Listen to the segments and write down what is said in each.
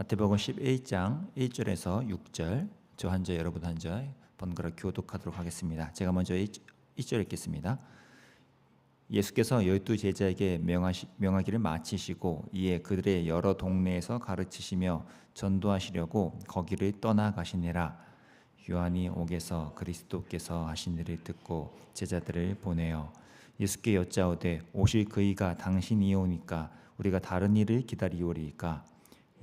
마태복음 11장 1절에서 6절, 저 한 절 여러분 한 절 번갈아 교독하도록 하겠습니다. 제가 먼저 1절 읽겠습니다. 예수께서 12제자에게 명하기를 마치시고 이에 그들의 여러 동네에서 가르치시며 전도하시려고 거기를 떠나가시니라. 요한이 옥에서 그리스도께서 하신 일을 듣고 제자들을 보내어 예수께 여짜오되 오실 그이가 당신이오니까 우리가 다른 일을 기다리오리이까.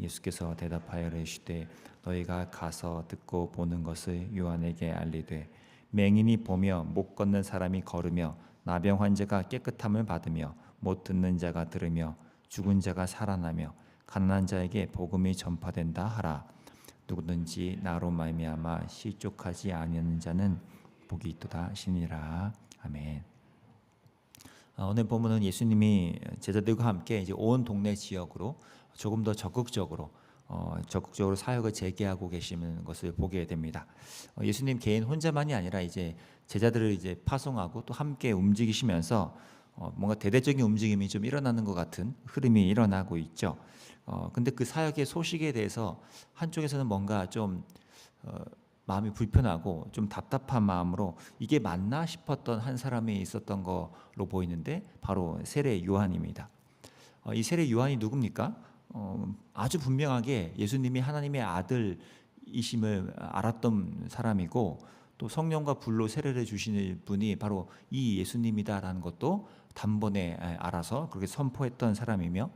예수께서 대답하여 이르시되 너희가 가서 듣고 보는 것을 요한에게 알리되 맹인이 보며 못 걷는 사람이 걸으며 나병 환자가 깨끗함을 받으며 못 듣는 자가 들으며 죽은 자가 살아나며 가난한 자에게 복음이 전파된다 하라. 누구든지 나로 말미암아 실족하지 아니하는 자는 복이 있도다 하시니라. 아멘. 오늘 본문은 예수님이 제자들과 함께 이제 온 동네 지역으로 조금 더 적극적으로 사역을 재개하고 계시는 것을 보게 됩니다. 예수님 개인 혼자만이 아니라 이제 제자들을 이제 파송하고 또 함께 움직이시면서 뭔가 대대적인 움직임이 좀 일어나는 것 같은 흐름이 일어나고 있죠. 근데 그 사역의 소식에 대해서 한쪽에서는 뭔가 좀 마음이 불편하고 좀 답답한 마음으로 이게 맞나 싶었던 한 사람이 있었던 거로 보이는데 바로 세례 요한입니다. 이 세례 요한이 누굽니까? 아주 분명하게 예수님이 하나님의 아들이심을 알았던 사람이고 또 성령과 불로 세례를 주시는 분이 바로 이 예수님이다라는 것도 단번에 알아서 그렇게 선포했던 사람이며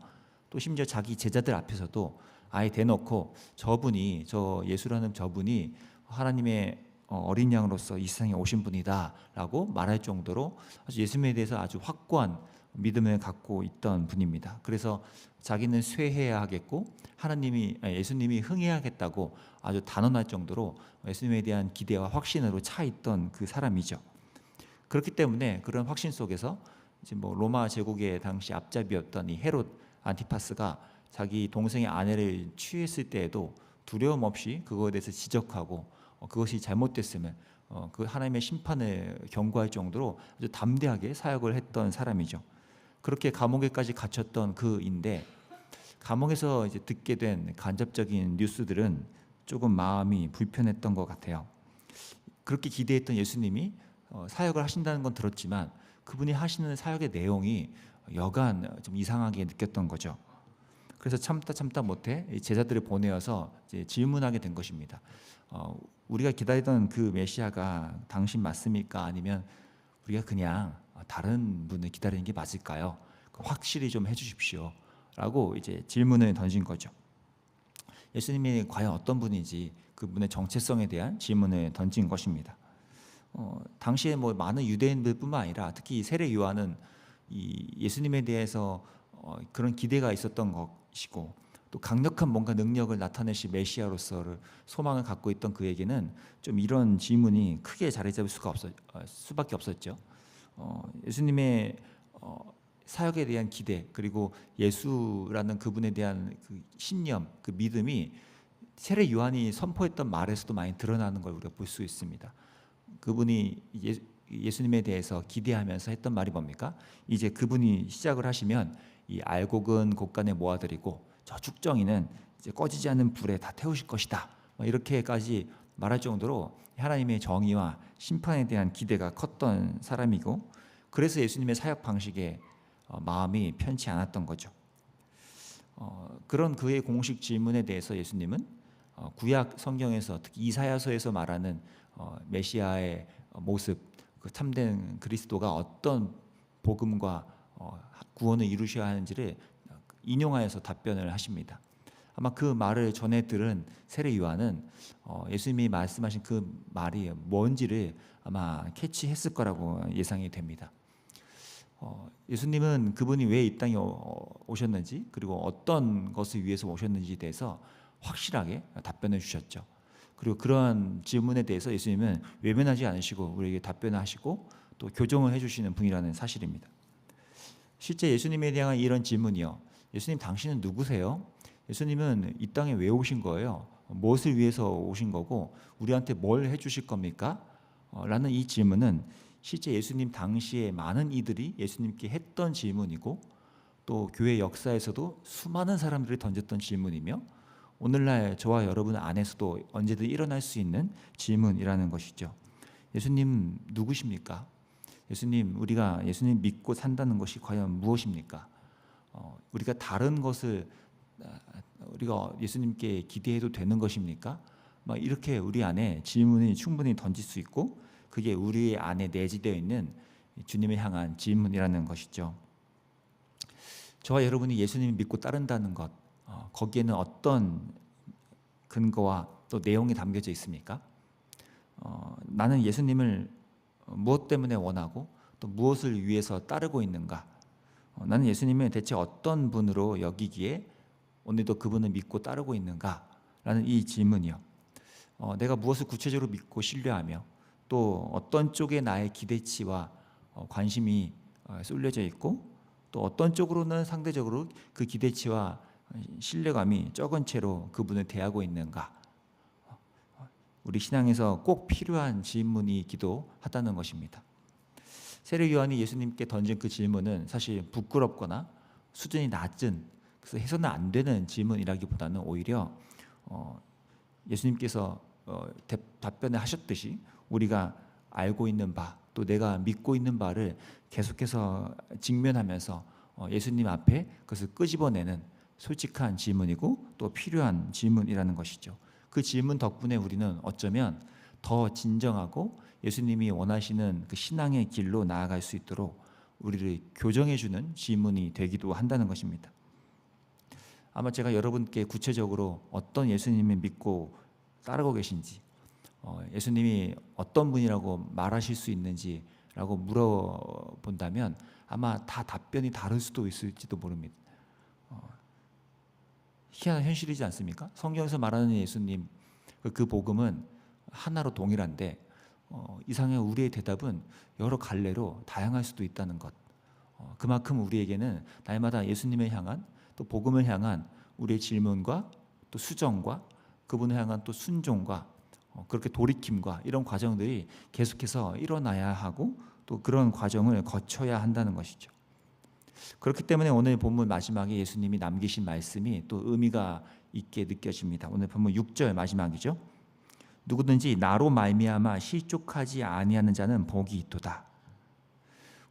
또 심지어 자기 제자들 앞에서도 아예 대놓고 저분이, 저 예수라는 저분이 하나님의 어린 양으로서 이 세상에 오신 분이다라고 말할 정도로 아주 예수님에 대해서 아주 확고한 믿음을 갖고 있던 분입니다. 그래서 자기는 쇠해야 하겠고 예수님이 흥해야겠다고 아주 단언할 정도로 예수님에 대한 기대와 확신으로 차 있던 그 사람이죠. 그렇기 때문에 그런 확신 속에서 이제 로마 제국의 당시 앞잡이였던 이 헤롯 안티파스가 자기 동생의 아내를 취했을 때에도 두려움 없이 그거에 대해서 지적하고 그것이 잘못됐으면 그 하나님의 심판을 경고할 정도로 아주 담대하게 사역을 했던 사람이죠. 그렇게 감옥에까지 갇혔던 그인데 감옥에서 이제 듣게 된 간접적인 뉴스들은 조금 마음이 불편했던 것 같아요. 그렇게 기대했던 예수님이 사역을 하신다는 건 들었지만 그분이 하시는 사역의 내용이 여간 좀 이상하게 느꼈던 거죠. 그래서 참다 못해 제자들을 보내어서 이제 질문하게 된 것입니다. 우리가 기다리던 그 메시아가 당신 맞습니까? 아니면 우리가 그냥 다른 분을 기다리는 게 맞을까요? 확실히 좀 해주십시오. 라고 이제 질문을 던진 거죠. 예수님이 과연 어떤 분인지 그분의 정체성에 대한 질문을 던진 것입니다. 당시에 많은 유대인들뿐만 아니라 특히 세례 요한은 이 예수님에 대해서 그런 기대가 있었던 것이고 또 강력한 뭔가 능력을 나타내실 메시아로서를 소망을 갖고 있던 그에게는 좀 이런 질문이 크게 자리 잡을 수밖에 없었죠. 예수님의 사역에 대한 기대 그리고 예수라는 그분에 대한 그 신념, 그 믿음이 세례 요한이 선포했던 말에서도 많이 드러나는 걸 우리가 볼 수 있습니다. 그분이 예수님에 대해서 기대하면서 했던 말이 뭡니까? 이제 그분이 시작을 하시면 이 알곡은 곳간에 모아드리고 저 쭉정이는 이제 꺼지지 않는 불에 다 태우실 것이다. 이렇게까지 말할 정도로 하나님의 정의와 심판에 대한 기대가 컸던 사람이고 그래서 예수님의 사역 방식에 마음이 편치 않았던 거죠. 그런 그의 공식 질문에 대해서 예수님은 구약 성경에서 특히 이사야서에서 말하는 메시아의 모습, 그 참된 그리스도가 어떤 복음과 구원을 이루셔야 하는지를 인용하여서 답변을 하십니다. 아마 그 말을 전해 들은 세례 요한은 예수님이 말씀하신 그 말이 뭔지를 아마 캐치했을 거라고 예상이 됩니다. 예수님은 그분이 왜 이 땅에 오셨는지 그리고 어떤 것을 위해서 오셨는지에 대해서 확실하게 답변해 주셨죠. 그리고 그러한 질문에 대해서 예수님은 외면하지 않으시고 우리에게 답변하시고 또 교정을 해주시는 분이라는 사실입니다. 실제 예수님에 대한 이런 질문이요. 예수님 당신은 누구세요? 예수님은 이 땅에 왜 오신 거예요? 무엇을 위해서 오신 거고 우리한테 뭘 해주실 겁니까? 라는 이 질문은 실제 예수님 당시에 많은 이들이 예수님께 했던 질문이고 또 교회 역사에서도 수많은 사람들이 던졌던 질문이며 오늘날 저와 여러분 안에서도 언제든 일어날 수 있는 질문이라는 것이죠. 예수님 누구십니까? 예수님, 우리가 예수님 믿고 산다는 것이 과연 무엇입니까? 우리가 다른 것을 우리가 예수님께 기대해도 되는 것입니까? 막 이렇게 우리 안에 질문이 충분히 던질 수 있고, 그게 우리 안에 내재되어 있는 주님을 향한 질문이라는 것이죠. 저와 여러분이 예수님을 믿고 따른다는 것, 거기에는 어떤 근거와 또 내용이 담겨져 있습니까? 나는 예수님을 무엇 때문에 원하고 또 무엇을 위해서 따르고 있는가? 나는 예수님을 대체 어떤 분으로 여기기에 오늘도 그분을 믿고 따르고 있는가? 라는 이 질문이요. 내가 무엇을 구체적으로 믿고 신뢰하며 또 어떤 쪽에 나의 기대치와 관심이 쏠려져 있고, 또 어떤 쪽으로는 상대적으로 그 기대치와 신뢰감이 적은 채로 그분을 대하고 있는가? 우리 신앙에서 꼭 필요한 질문이기도 하다는 것입니다. 세례 요한이 예수님께 던진 그 질문은 사실 부끄럽거나 수준이 낮은, 그래서 해서는 안 되는 질문이라기보다는 오히려 예수님께서 답변을 하셨듯이 우리가 알고 있는 바, 또 내가 믿고 있는 바를 계속해서 직면하면서 예수님 앞에 그것을 끄집어내는 솔직한 질문이고 또 필요한 질문이라는 것이죠. 그 질문 덕분에 우리는 어쩌면 더 진정하고 예수님이 원하시는 그 신앙의 길로 나아갈 수 있도록 우리를 교정해주는 질문이 되기도 한다는 것입니다. 아마 제가 여러분께 구체적으로 어떤 예수님을 믿고 따르고 계신지, 예수님이 어떤 분이라고 말하실 수 있는지라고 물어본다면 아마 다 답변이 다를 수도 있을지도 모릅니다. 희한한 현실이지 않습니까? 성경에서 말하는 예수님, 그 복음은 하나로 동일한데 이상하게 우리의 대답은 여러 갈래로 다양할 수도 있다는 것. 그만큼 우리에게는 날마다 예수님을 향한, 또 복음을 향한 우리의 질문과 또 수정과 그분을 향한 또 순종과 그렇게 돌이킴과 이런 과정들이 계속해서 일어나야 하고 또 그런 과정을 거쳐야 한다는 것이죠. 그렇기 때문에 오늘 본문 마지막에 예수님이 남기신 말씀이 또 의미가 있게 느껴집니다. 오늘 본문 6절 마지막이죠. 누구든지 나로 말미암아 실족하지 아니하는 자는 복이 있도다.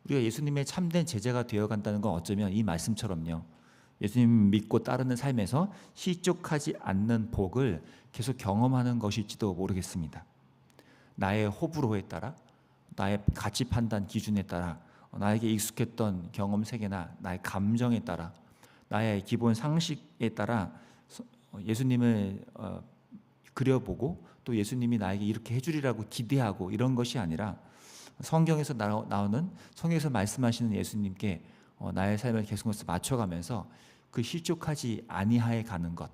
우리가 예수님의 참된 제자가 되어간다는 건 어쩌면 이 말씀처럼요, 예수님 믿고 따르는 삶에서 실족하지 않는 복을 계속 경험하는 것일지도 모르겠습니다. 나의 호불호에 따라, 나의 가치 판단 기준에 따라, 나에게 익숙했던 경험 세계나 나의 감정에 따라, 나의 기본 상식에 따라 예수님을 그려보고 또 예수님이 나에게 이렇게 해주리라고 기대하고 이런 것이 아니라 성경에서 나오는, 성경에서 말씀하시는 예수님께 나의 삶을 계속해서 맞춰가면서 그 실족하지 아니하에 가는 것,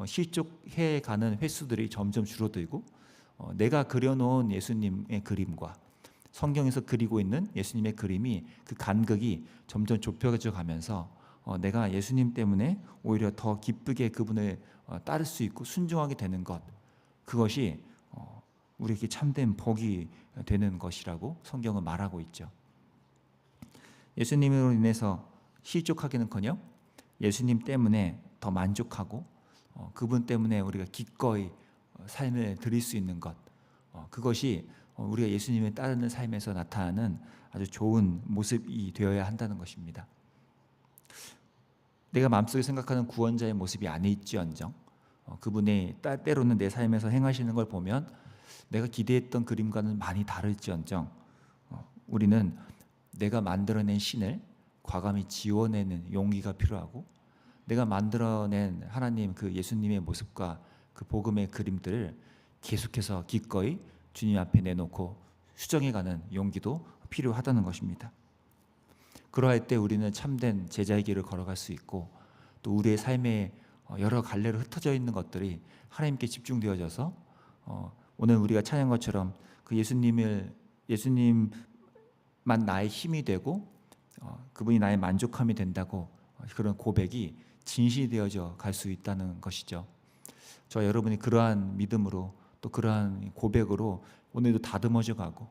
실족해 가는 횟수들이 점점 줄어들고, 내가 그려놓은 예수님의 그림과 성경에서 그리고 있는 예수님의 그림이, 그 간극이 점점 좁혀져 가면서 내가 예수님 때문에 오히려 더 기쁘게 그분을 따를 수 있고 순종하게 되는 것, 그것이 우리에게 참된 복이 되는 것이라고 성경은 말하고 있죠. 예수님으로 인해서 실족하기는커녕 예수님 때문에 더 만족하고 그분 때문에 우리가 기꺼이 삶을 드릴 수 있는 것, 그것이 우리가 예수님을 따르는 삶에서 나타나는 아주 좋은 모습이 되어야 한다는 것입니다. 내가 마음속에 생각하는 구원자의 모습이 아닐지언정 그분의 때로는 내 삶에서 행하시는 걸 보면 내가 기대했던 그림과는 많이 다를지언정 우리는 내가 만들어낸 신을 과감히 지워내는 용기가 필요하고, 내가 만들어낸 하나님 그 예수님의 모습과 그 복음의 그림들을 계속해서 기꺼이 주님 앞에 내놓고 수정해가는 용기도 필요하다는 것입니다. 그러할 때 우리는 참된 제자의 길을 걸어갈 수 있고, 또 우리의 삶에 여러 갈래로 흩어져 있는 것들이 하나님께 집중되어져서 오늘 우리가 찬양한 것처럼 그 예수님만 나의 힘이 되고 그분이 나의 만족함이 된다고, 그런 고백이 진실이 되어져 갈 수 있다는 것이죠. 저 여러분이 그러한 믿음으로 또 그러한 고백으로 오늘도 다듬어져 가고,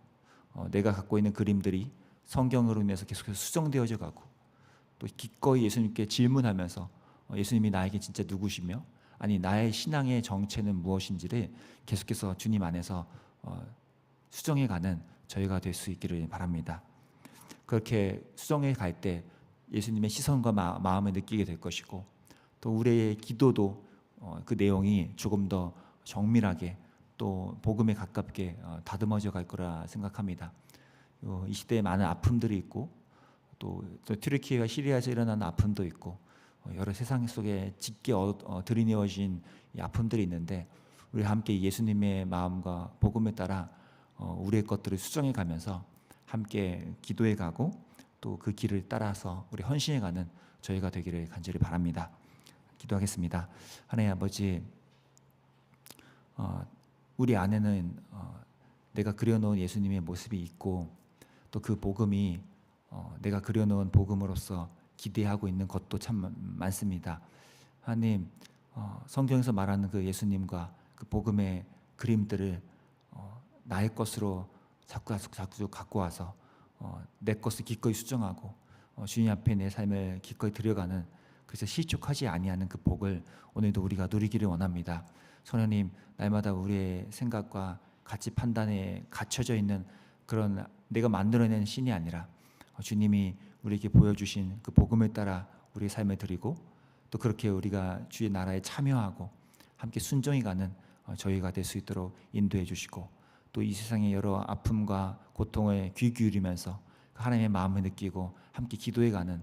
내가 갖고 있는 그림들이 성경으로 인해서 계속해서 수정되어져 가고, 또 기꺼이 예수님께 질문하면서 예수님이 나에게 진짜 누구시며 아니 나의 신앙의 정체는 무엇인지를 계속해서 주님 안에서 수정해가는 저희가 될 수 있기를 바랍니다. 그렇게 수정해 갈 때 예수님의 시선과 마음을 느끼게 될 것이고 또 우리의 기도도 그 내용이 조금 더 정밀하게 또 복음에 가깝게 다듬어져 갈 거라 생각합니다. 이 시대에 많은 아픔들이 있고 또 튀르키예와 시리아에서 일어나는 아픔도 있고 여러 세상 속에 짙게 들이내어진 아픔들이 있는데 우리 함께 예수님의 마음과 복음에 따라 우리의 것들을 수정해 가면서 함께 기도해 가고 또 그 길을 따라서 우리 헌신해 가는 저희가 되기를 간절히 바랍니다. 기도하겠습니다. 하나님 아버지, 우리 안에는 내가 그려놓은 예수님의 모습이 있고 또 그 복음이 내가 그려놓은 복음으로서 기대하고 있는 것도 참 많습니다. 하나님, 성경에서 말하는 그 예수님과 그 복음의 그림들을 나의 것으로 자꾸 갖고 와서 내 것을 기꺼이 수정하고 주님 앞에 내 삶을 기꺼이 들여가는, 그래서 실족하지 아니하는 그 복을 오늘도 우리가 누리기를 원합니다. 성령님, 날마다 우리의 생각과 가치 판단에 갇혀져 있는 그런 내가 만들어낸 신이 아니라 주님이 우리에게 보여주신 그 복음을 따라 우리의 삶을 드리고 또 그렇게 우리가 주의 나라에 참여하고 함께 순종해 가는 저희가 될 수 있도록 인도해 주시고 또 이 세상의 여러 아픔과 고통에 귀 기울이면서 하나님의 마음을 느끼고 함께 기도해 가는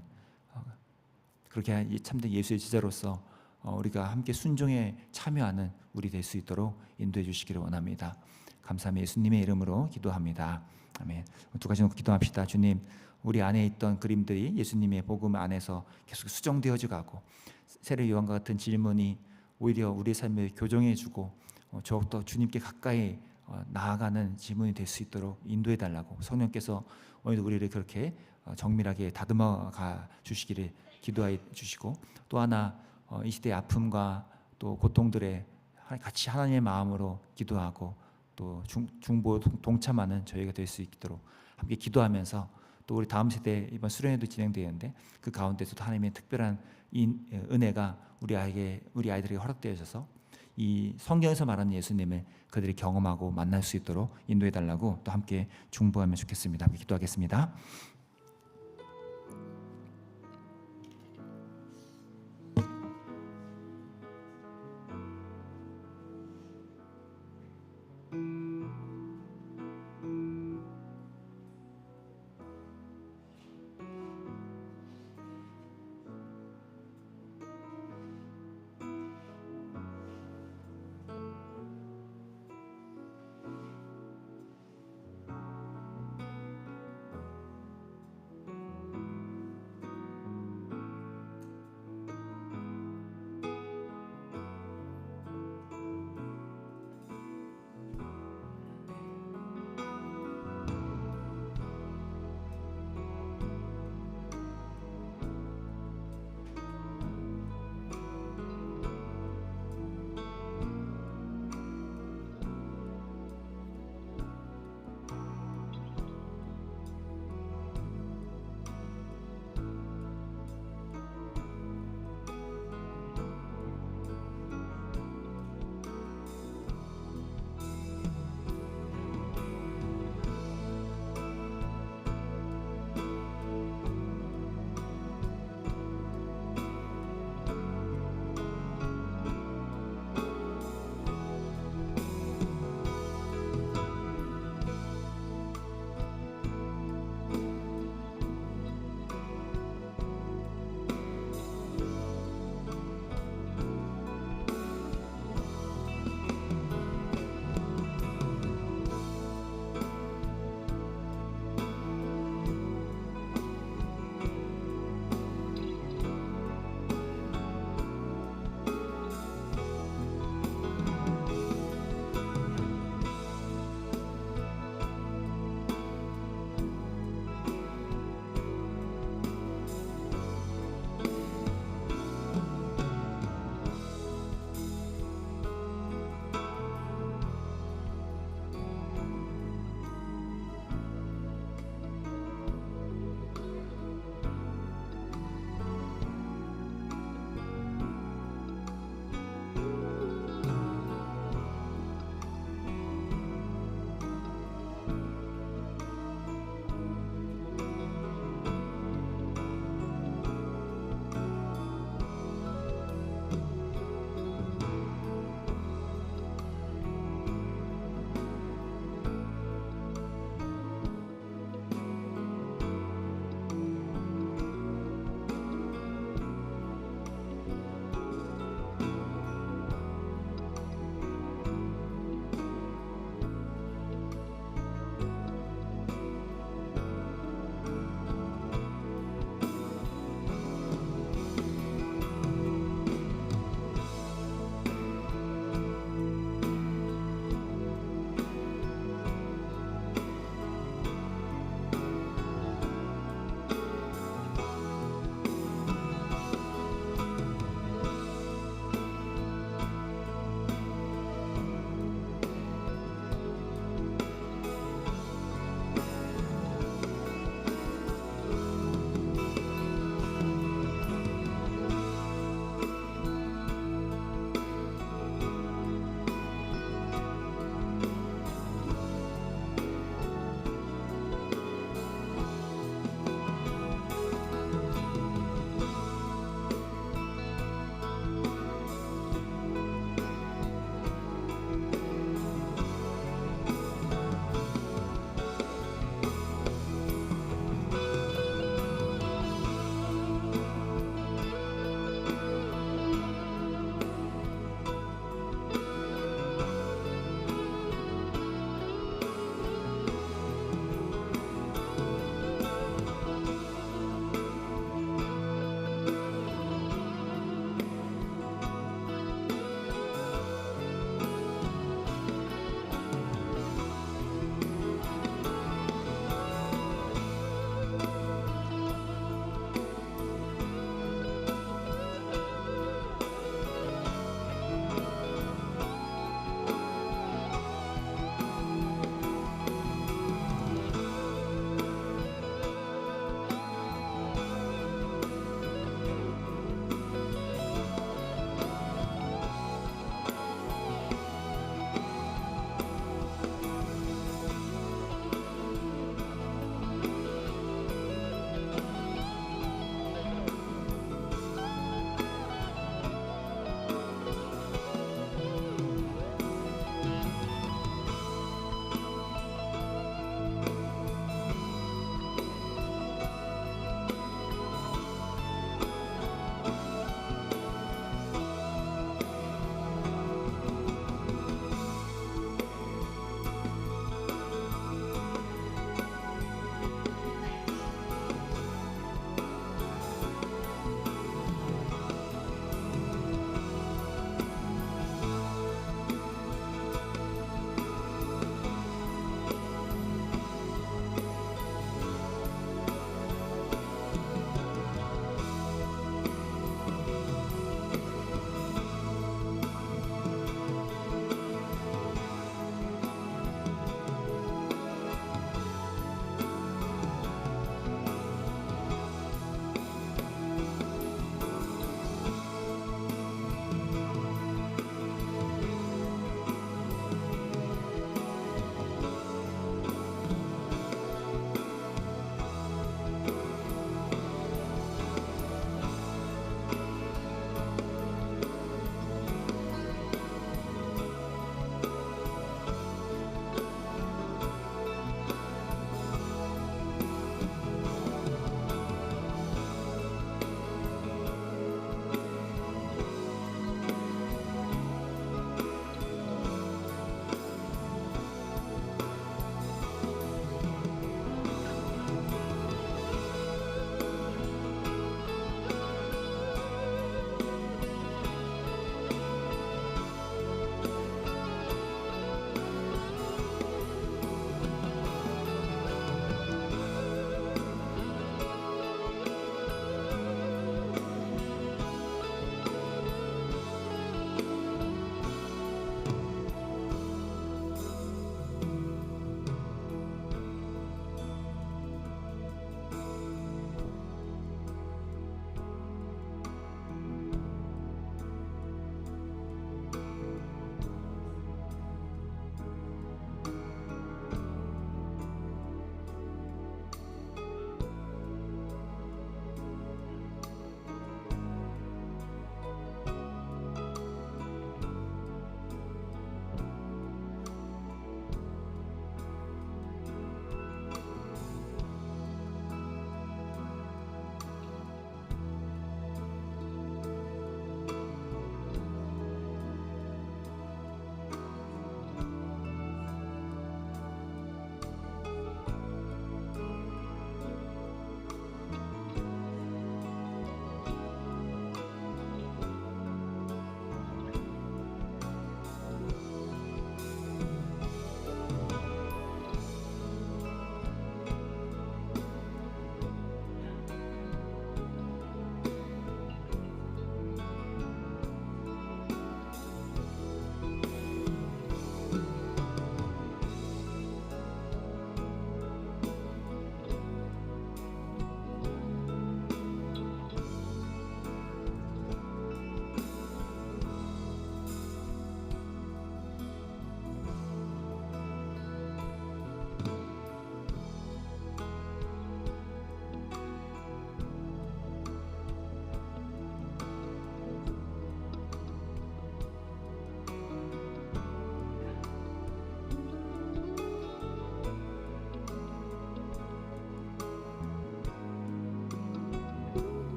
그렇게 참된 예수의 제자로서 우리가 함께 순종에 참여하는 우리 될 수 있도록 인도해 주시기를 원합니다. 감사하며 예수님의 이름으로 기도합니다. 아멘. 두 가지 놓고 기도합시다. 주님, 우리 안에 있던 그림들이 예수님의 복음 안에서 계속 수정되어져 가고 세례 요한과 같은 질문이 오히려 우리의 삶을 교정해주고 더욱더 주님께 가까이 나아가는 질문이 될 수 있도록 인도해 달라고 성령께서 오늘도 우리를 그렇게 정밀하게 다듬어 가 주시기를 기도해 주시고 또 하나 이 시대의 아픔과 또 고통들에 같이 하나님의 마음으로 기도하고 또 중보 동참하는 저희가 될 수 있도록 함께 기도하면서 또 우리 다음 세대 이번 수련회도 진행되는데 그 가운데서도 하나님의 특별한 은혜가 우리 아이들에게 허락되어져서 이 성경에서 말하는 예수님을 그들이 경험하고 만날 수 있도록 인도해 달라고 또 함께 중보하면 좋겠습니다. 함께 기도하겠습니다.